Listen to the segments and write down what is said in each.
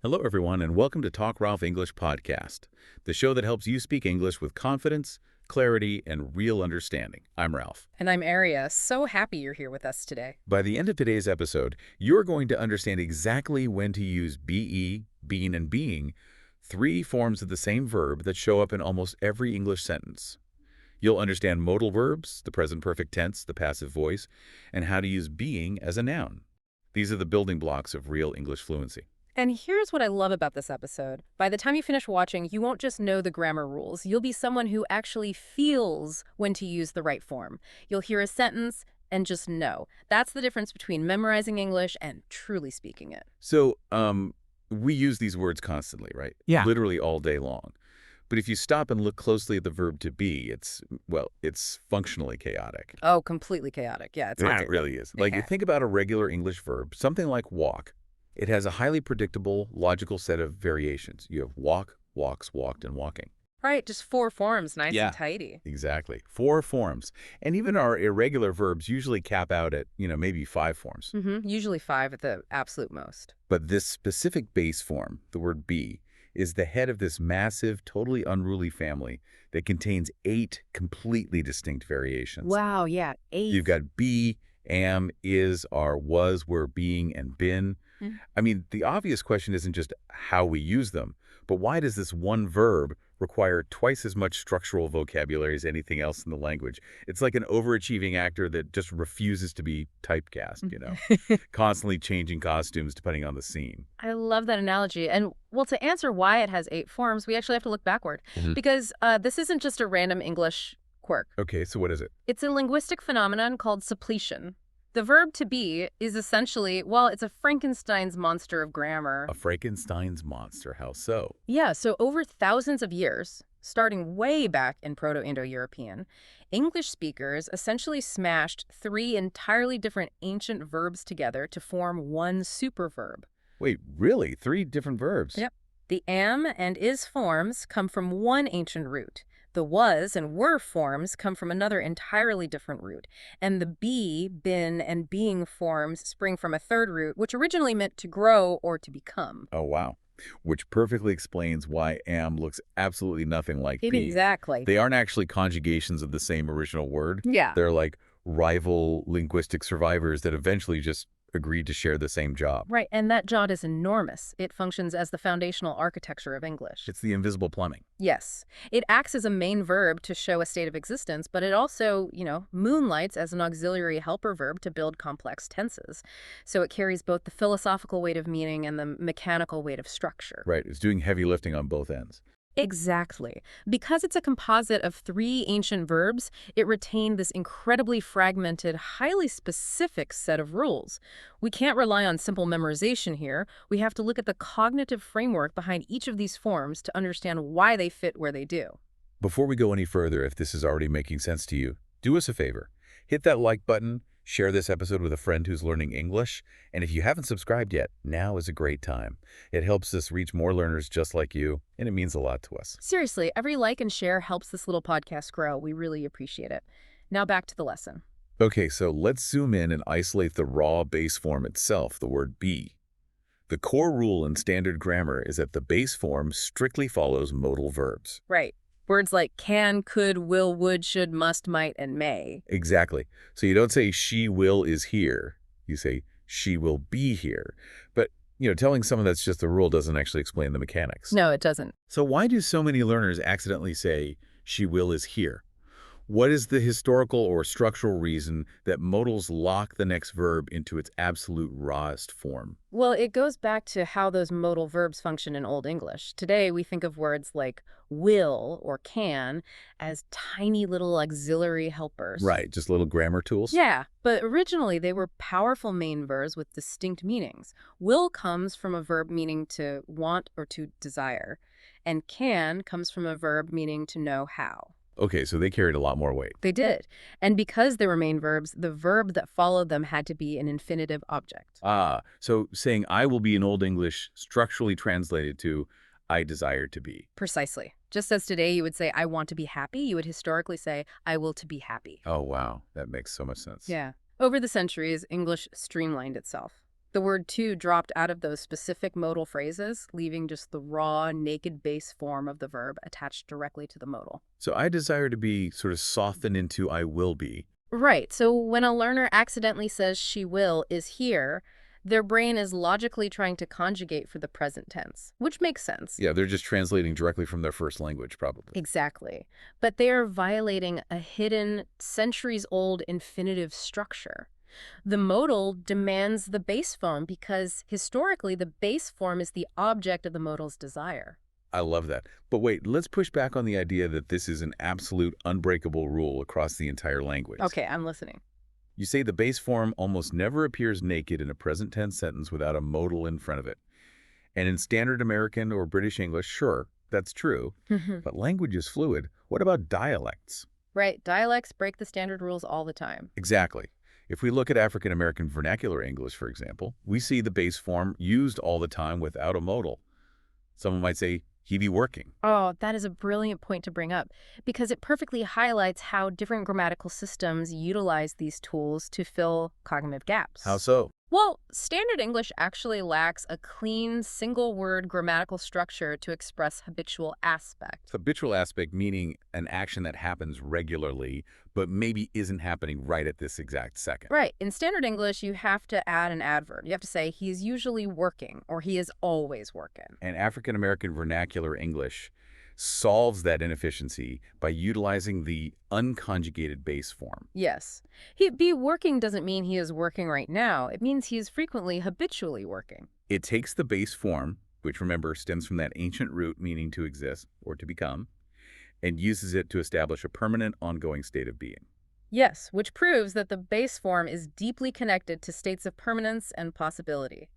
Hello, everyone, and welcome to Talk Ralph English Podcast, the show that helps you speak English with confidence, clarity, and real understanding. I'm Ralph. And I'm Aria. So happy you're here with us today. By the end of today's episode, you're going to understand exactly when to use be, been, and being, three forms of the same verb that show up in almost every English sentence. You'll understand modal verbs, the present perfect tense, the passive voice, and how to use being as a noun. These are the building blocks of real English fluency. And here's what I love about this episode. By the time you finish watching, you won't just know the grammar rules. You'll be someone who actually feels when to use the right form. You'll hear a sentence and just know. That's the difference between memorizing English and truly speaking it. So, we use these words constantly, right? Yeah. Literally all day long. But if you stop and look closely at the verb to be, it's functionally chaotic. Oh, completely chaotic. Yeah, it's hard It to- really is. Like, you think about a regular English verb, something like walk. It has a highly predictable, logical set of variations. You have walk, walks, walked, and walking. Right, just four forms, nice Yeah. and tidy. Exactly. 4 forms. And even our irregular verbs usually cap out at, maybe 5 forms. Usually 5 at the absolute most. But this specific base form, the word be, is the head of this massive, totally unruly family that contains 8 completely distinct variations. Wow, yeah, 8. You've got be, am, is, are, was, were, being, and been. I mean, the obvious question isn't just how we use them, but why does this one verb require twice as much structural vocabulary as anything else in the language? It's like an overachieving actor that just refuses to be typecast, constantly changing costumes depending on the scene. I love that analogy. And, well, to answer why it has 8 forms, we actually have to look backward. Because this isn't just a random English quirk. Okay, so what is it? It's a linguistic phenomenon called suppletion. The verb to be is essentially, well, it's a Frankenstein's monster of grammar. A Frankenstein's monster. How so? Yeah, so over thousands of years, starting way back in Proto-Indo-European, English speakers essentially smashed 3 entirely different ancient verbs together to form one superverb. Wait, really? 3 different verbs? Yep. The am and is forms come from one ancient root. The was and were forms come from another entirely different root. And the be, been, and being forms spring from a third root, which originally meant to grow or to become. Oh, wow. Which perfectly explains why am looks absolutely nothing like be. Exactly. They aren't actually conjugations of the same original word. Yeah. They're like rival linguistic survivors that eventually just agreed to share the same job. Right, and that job is enormous. It functions as the foundational architecture of English. It's the invisible plumbing. Yes. It acts as a main verb to show a state of existence, but it also, moonlights as an auxiliary helper verb to build complex tenses. So it carries both the philosophical weight of meaning and the mechanical weight of structure. Right. It's doing heavy lifting on both ends. Exactly. Because it's a composite of 3 ancient verbs, it retained this incredibly fragmented, highly specific set of rules. We can't rely on simple memorization here. We have to look at the cognitive framework behind each of these forms to understand why they fit where they do. Before we go any further, if this is already making sense to you, do us a favor. Hit that like button, share this episode with a friend who's learning English, and if you haven't subscribed yet, now is a great time. It helps us reach more learners just like you, and it means a lot to us. Seriously, every like and share helps this little podcast grow. We really appreciate it. Now back to the lesson. Okay, so let's zoom in and isolate the raw base form itself, the word be. The core rule in standard grammar is that the base form strictly follows modal verbs. Right. Words like can, could, will, would, should, must, might, and may. Exactly. So you don't say she will is here. You say she will be here. But, telling someone that's just the rule doesn't actually explain the mechanics. No, it doesn't. So why do so many learners accidentally say she will is here? What is the historical or structural reason that modals lock the next verb into its absolute rawest form? Well, it goes back to how those modal verbs function in Old English. Today, we think of words like will or can as tiny little auxiliary helpers. Right, just little grammar tools? Yeah, but originally they were powerful main verbs with distinct meanings. Will comes from a verb meaning to want or to desire, and can comes from a verb meaning to know how. Okay, so they carried a lot more weight. They did. And because they were main verbs, the verb that followed them had to be an infinitive object. Ah, so saying I will be in Old English structurally translated to I desire to be. Precisely. Just as today you would say, I want to be happy, you would historically say, I will to be happy. Oh, wow. That makes so much sense. Yeah. Over the centuries, English streamlined itself. The word to dropped out of those specific modal phrases, leaving just the raw, naked base form of the verb attached directly to the modal. So I desire to be sort of softened into I will be. Right, so when a learner accidentally says she will is here, their brain is logically trying to conjugate for the present tense, which makes sense. Yeah, they're just translating directly from their first language, probably. Exactly. But they are violating a hidden, centuries-old infinitive structure. The modal demands the base form because historically the base form is the object of the modal's desire. I love that. But wait, let's push back on the idea that this is an absolute unbreakable rule across the entire language. Okay, I'm listening. You say the base form almost never appears naked in a present tense sentence without a modal in front of it. And in standard American or British English, sure, that's true. But language is fluid. What about dialects? Right, dialects break the standard rules all the time. Exactly. If we look at African American vernacular English, for example, we see the base form used all the time without a modal. Someone might say, he be working. Oh, that is a brilliant point to bring up because it perfectly highlights how different grammatical systems utilize these tools to fill cognitive gaps. How so? Well, standard English actually lacks a clean, single-word grammatical structure to express habitual aspect. Habitual aspect meaning an action that happens regularly, but maybe isn't happening right at this exact second. Right. In standard English, you have to add an adverb. You have to say, he is usually working, or he is always working. And African American vernacular English solves that inefficiency by utilizing the unconjugated base form. Yes. He be working doesn't mean he is working right now. It means he is frequently habitually working. It takes the base form, which remember stems from that ancient root meaning to exist or to become, and uses it to establish a permanent, ongoing state of being. Yes, which proves that the base form is deeply connected to states of permanence and possibility.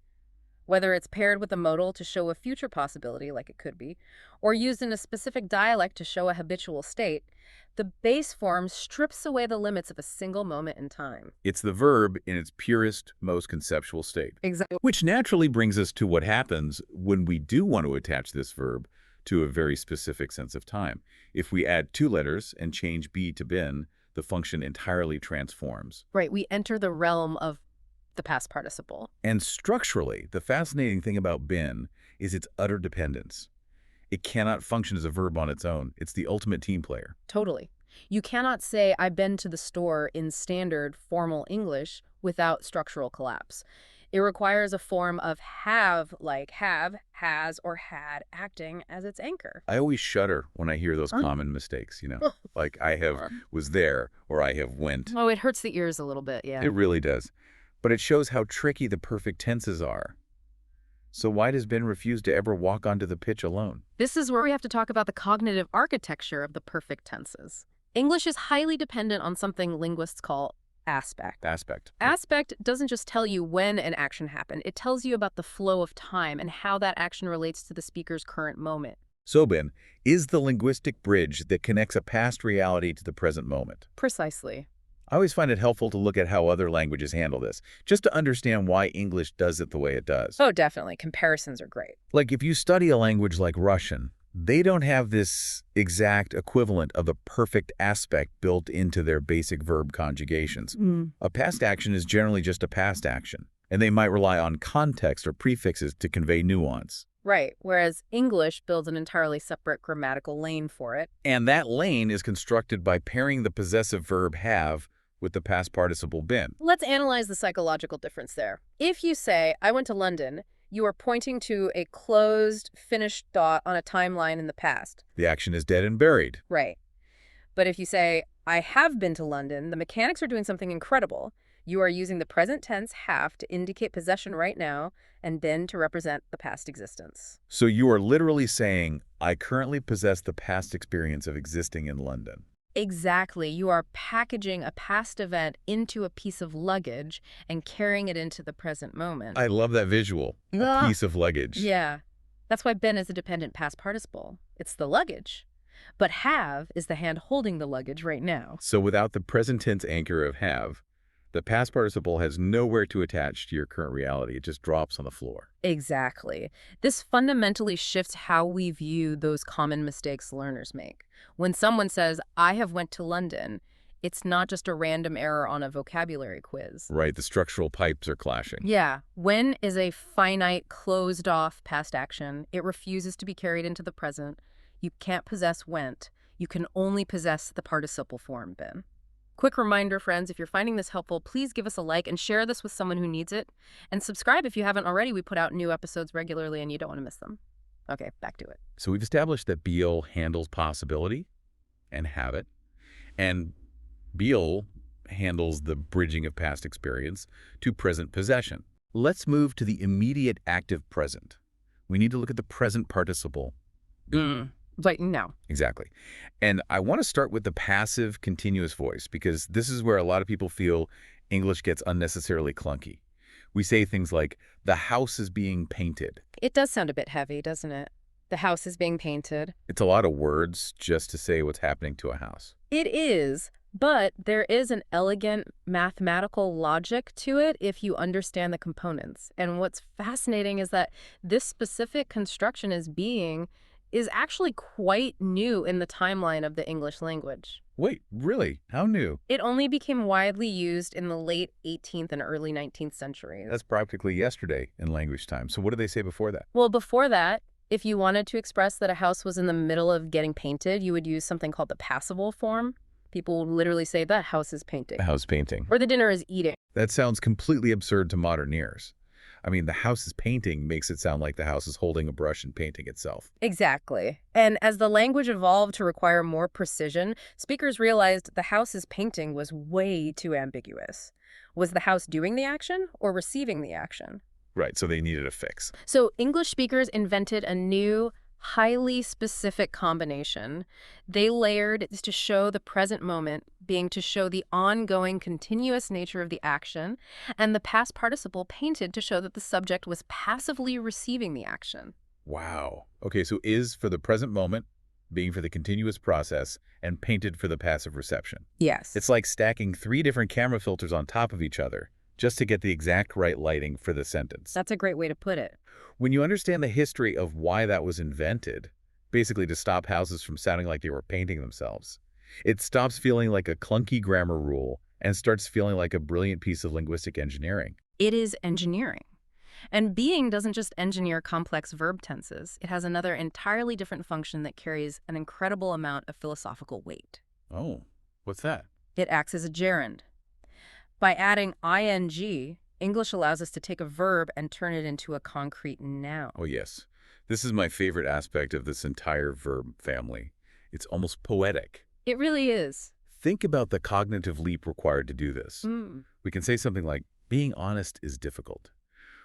Whether it's paired with a modal to show a future possibility, like it could be, or used in a specific dialect to show a habitual state, the base form strips away the limits of a single moment in time. It's the verb in its purest, most conceptual state. Exactly. Which naturally brings us to what happens when we do want to attach this verb to a very specific sense of time. If we add two letters and change be to been, the function entirely transforms. Right, we enter the realm of the past participle. And structurally, the fascinating thing about been is its utter dependence. It cannot function as a verb on its own. It's the ultimate team player. Totally. You cannot say, I've been to the store in standard formal English without structural collapse. It requires a form of have, like have, has, or had acting as its anchor. I always shudder when I hear those common mistakes, like I have was there or I have went. Oh, it hurts the ears a little bit, yeah. It really does. But it shows how tricky the perfect tenses are. So why does Ben refuse to ever walk onto the pitch alone? This is where we have to talk about the cognitive architecture of the perfect tenses. English is highly dependent on something linguists call aspect. Aspect doesn't just tell you when an action happened. It tells you about the flow of time and how that action relates to the speaker's current moment. So Ben is the linguistic bridge that connects a past reality to the present moment. Precisely. I always find it helpful to look at how other languages handle this, just to understand why English does it the way it does. Oh, definitely. Comparisons are great. Like if you study a language like Russian, they don't have this exact equivalent of the perfect aspect built into their basic verb conjugations. A past action is generally just a past action, and they might rely on context or prefixes to convey nuance. Right, whereas English builds an entirely separate grammatical lane for it. And that lane is constructed by pairing the possessive verb have with the past participle been. Let's analyze the psychological difference there. If you say, I went to London, you are pointing to a closed, finished thought on a timeline in the past. The action is dead and buried. Right. But if you say, I have been to London, the mechanics are doing something incredible. You are using the present tense have to indicate possession right now and been to represent the past existence. So you are literally saying, I currently possess the past experience of existing in London. Exactly. You are packaging a past event into a piece of luggage and carrying it into the present moment. I love that visual. A piece of luggage. Yeah. That's why been is a dependent past participle. It's the luggage. But have is the hand holding the luggage right now. So without the present tense anchor of have, the past participle has nowhere to attach to your current reality. It just drops on the floor. Exactly. This fundamentally shifts how we view those common mistakes learners make. When someone says, I have went to London, It's not just a random error on a vocabulary quiz. Right, the structural pipes are clashing. Yeah, when is a finite, closed-off past action. It refuses to be carried into the present. You can't possess went. You can only possess the participle form, been. Quick reminder, friends, if you're finding this helpful, please give us a like and share this with someone who needs it. And subscribe if you haven't already. We put out new episodes regularly and you don't want to miss them. Okay, back to it. So we've established that Beal handles possibility and habit, and Beal handles the bridging of past experience to present possession. Let's move to the immediate active present. We need to look at the present participle. Right now. Exactly. And I want to start with the passive continuous voice, because this is where a lot of people feel English gets unnecessarily clunky. We say things like, the house is being painted. It does sound a bit heavy, doesn't it? The house is being painted. It's a lot of words just to say what's happening to a house. It is, but there is an elegant mathematical logic to it if you understand the components. And what's fascinating is that this specific construction is actually quite new in the timeline of the English language. Wait, really? How new? It only became widely used in the late 18th and early 19th centuries. That's practically yesterday in language time. So what did they say before that? Well, before that, if you wanted to express that a house was in the middle of getting painted, you would use something called the passible form. People would literally say, that house is painting. The house painting. Or the dinner is eating. That sounds completely absurd to modern ears. I mean, the house is painting makes it sound like the house is holding a brush and painting itself. Exactly. And as the language evolved to require more precision, speakers realized the house is painting was way too ambiguous. Was the house doing the action or receiving the action? Right, so they needed a fix. So English speakers invented a new, highly specific combination. They layered to show the present moment, being to show the ongoing, continuous nature of the action, and the past participle painted to show that the subject was passively receiving the action. Wow. Okay, so is for the present moment, being for the continuous process, and painted for the passive reception. Yes. It's like stacking 3 different camera filters on top of each other just to get the exact right lighting for the sentence. That's a great way to put it. When you understand the history of why that was invented, basically to stop houses from sounding like they were painting themselves, it stops feeling like a clunky grammar rule and starts feeling like a brilliant piece of linguistic engineering. It is engineering. And being doesn't just engineer complex verb tenses. It has another entirely different function that carries an incredible amount of philosophical weight. Oh, what's that? It acts as a gerund. By adding ing, English allows us to take a verb and turn it into a concrete noun. Oh, yes. This is my favorite aspect of this entire verb family. It's almost poetic. It really is. Think about the cognitive leap required to do this. We can say something like, being honest is difficult.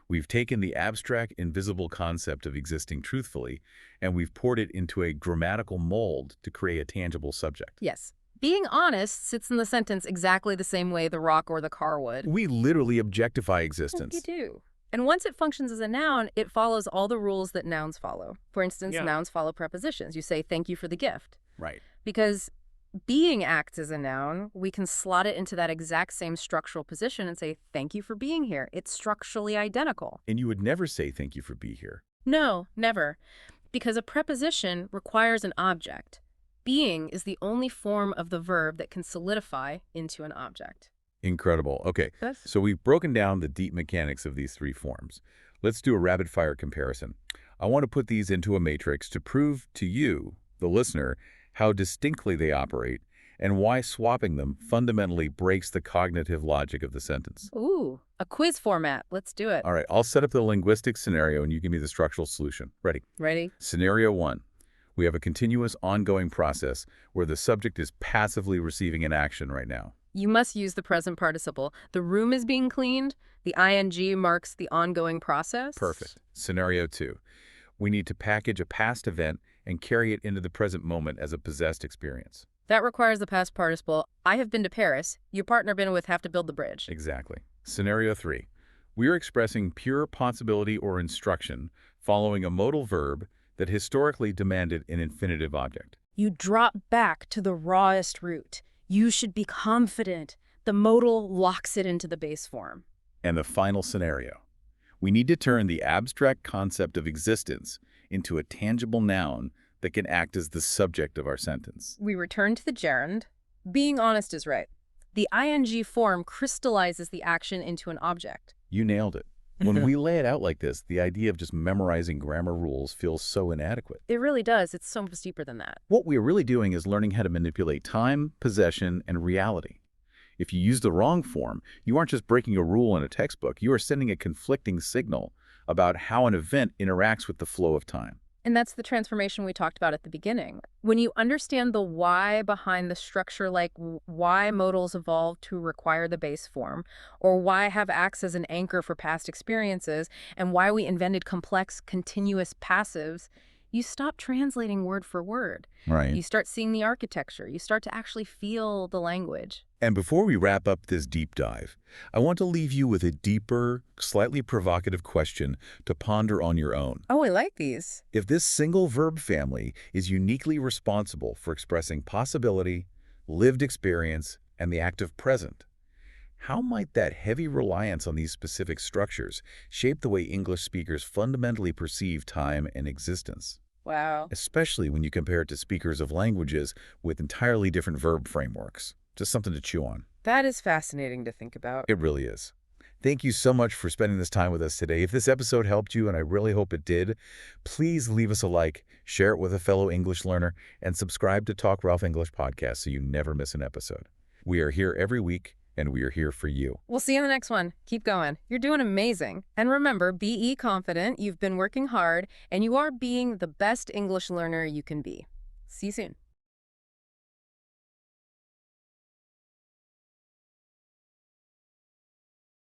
We've taken the abstract, invisible concept of existing truthfully, and we've poured it into a grammatical mold to create a tangible subject. Yes. Being honest sits in the sentence exactly the same way the rock or the car would. We literally objectify existence. You do. And once it functions as a noun, it follows all the rules that nouns follow. For instance, nouns follow prepositions. You say, thank you for the gift. Right. Because being acts as a noun, we can slot it into that exact same structural position and say, thank you for being here. It's structurally identical. And you would never say thank you for being here. No, never. Because a preposition requires an object. Being is the only form of the verb that can solidify into an object. Incredible. Okay, so we've broken down the deep mechanics of these 3 forms. Let's do a rapid-fire comparison. I want to put these into a matrix to prove to you, the listener, how distinctly they operate and why swapping them fundamentally breaks the cognitive logic of the sentence. Ooh, a quiz format. Let's do it. All right, I'll set up the linguistic scenario and you give me the structural solution. Ready? Ready? Scenario 1. We have a continuous ongoing process where the subject is passively receiving an action right now. You must use the present participle. The room is being cleaned. The ing marks the ongoing process. Perfect. Scenario 2. We need to package a past event and carry it into the present moment as a possessed experience. That requires the past participle. I have been to Paris. Your partner been with have to build the bridge. Exactly. Scenario 3. We are expressing pure possibility or instruction following a modal verb that historically demanded an infinitive object. You drop back to the rawest root. You should be confident. The modal locks it into the base form. And the final scenario. We need to turn the abstract concept of existence into a tangible noun that can act as the subject of our sentence. We return to the gerund. Being honest is right. The ing form crystallizes the action into an object. You nailed it. When we lay it out like this, the idea of just memorizing grammar rules feels so inadequate. It really does. It's so much deeper than that. What we're really doing is learning how to manipulate time, possession, and reality. If you use the wrong form, you aren't just breaking a rule in a textbook, you are sending a conflicting signal about how an event interacts with the flow of time. And that's the transformation we talked about at the beginning. When you understand the why behind the structure, like why modals evolved to require the base form, or why have acts as an anchor for past experiences, and why we invented complex, continuous passives, you stop translating word for word. Right. You start seeing the architecture. You start to actually feel the language. And before we wrap up this deep dive, I want to leave you with a deeper, slightly provocative question to ponder on your own. Oh, I like these. If this single verb family is uniquely responsible for expressing possibility, lived experience, and the active present, how might that heavy reliance on these specific structures shape the way English speakers fundamentally perceive time and existence? Wow. Especially when you compare it to speakers of languages with entirely different verb frameworks. Just something to chew on. That is fascinating to think about. It really is. Thank you so much for spending this time with us today. If this episode helped you, and I really hope it did, please leave us a like, share it with a fellow English learner, and subscribe to Talk Ralph English Podcast so you never miss an episode. We are here every week, and we are here for you. We'll see you in the next one. Keep going. You're doing amazing. And remember, be confident. You've been working hard, and you are being the best English learner you can be. See you soon.